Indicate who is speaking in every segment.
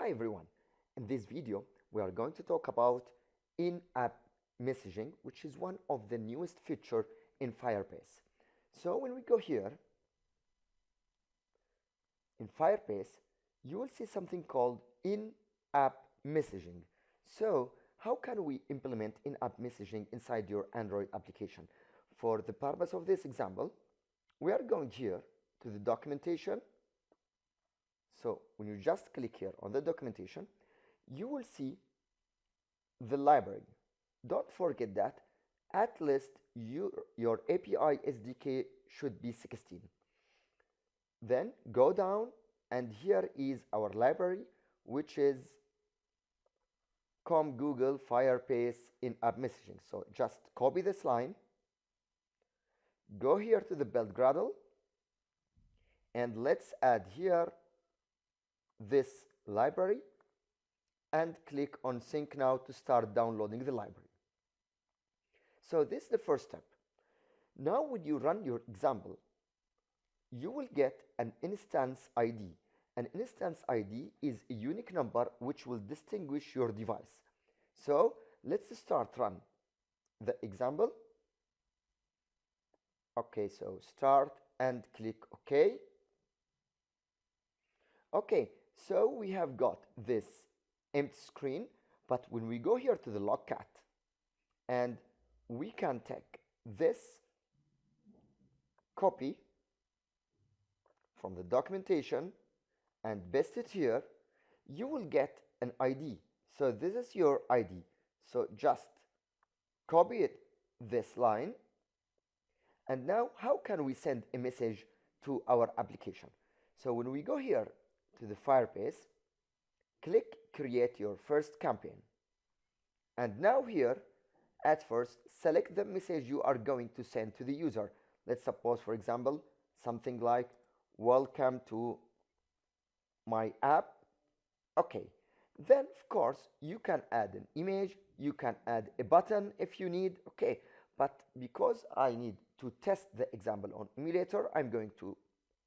Speaker 1: Hi everyone, in this video we are going to talk about in-app messaging, which is one of the newest feature in Firebase. So when we go here in Firebase, you will see something called in-app messaging. So how can we implement in-app messaging inside your Android application? For the purpose of this example, we are going here to the documentation. So when you just click here on the documentation, you will see the library. Don't forget that at least your API SDK should be 16. Then go down, and here is our library, which is Google Firebase in-app messaging. So just copy this line, go here to the build Gradle, and let's add here this library and click on sync now to start downloading the library. So this is the first step. Now when you run your example, you will get an instance ID. An instance ID is a unique number which will distinguish your device. So let's start run the example. Okay, so start and click OK. Okay, so we have got this empty screen, but when we go here to the logcat and we can take this copy from the documentation and paste it here, you will get an ID. So this is your ID. So just copy it, this line. And now how can we send a message to our application? So when we go here to the Firebase, click create your first campaign. And now here, at first, select the message you are going to send to the user. Let's suppose, for example, something like, welcome to my app. Okay. Then, of course, you can add an image, you can add a button if you need. Okay. But because I need to test the example on emulator, I'm going to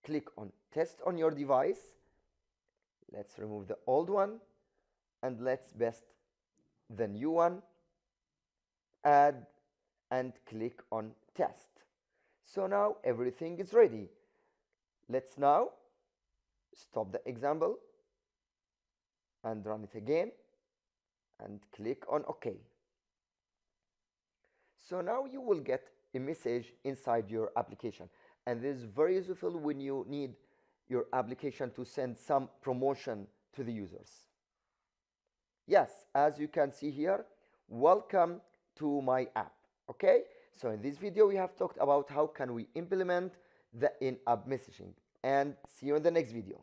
Speaker 1: click on test on your device. Let's remove the old one and let's paste the new one, add, and click on test. So now everything is ready. Let's now stop the example and run it again and click on OK. So now you will get a message inside your application, and this is very useful when you need your application to send some promotion to the users. Yes, as you can see here, welcome to my app. Okay, so in this video we have talked about how can we implement the in-app messaging, and see you in the next video.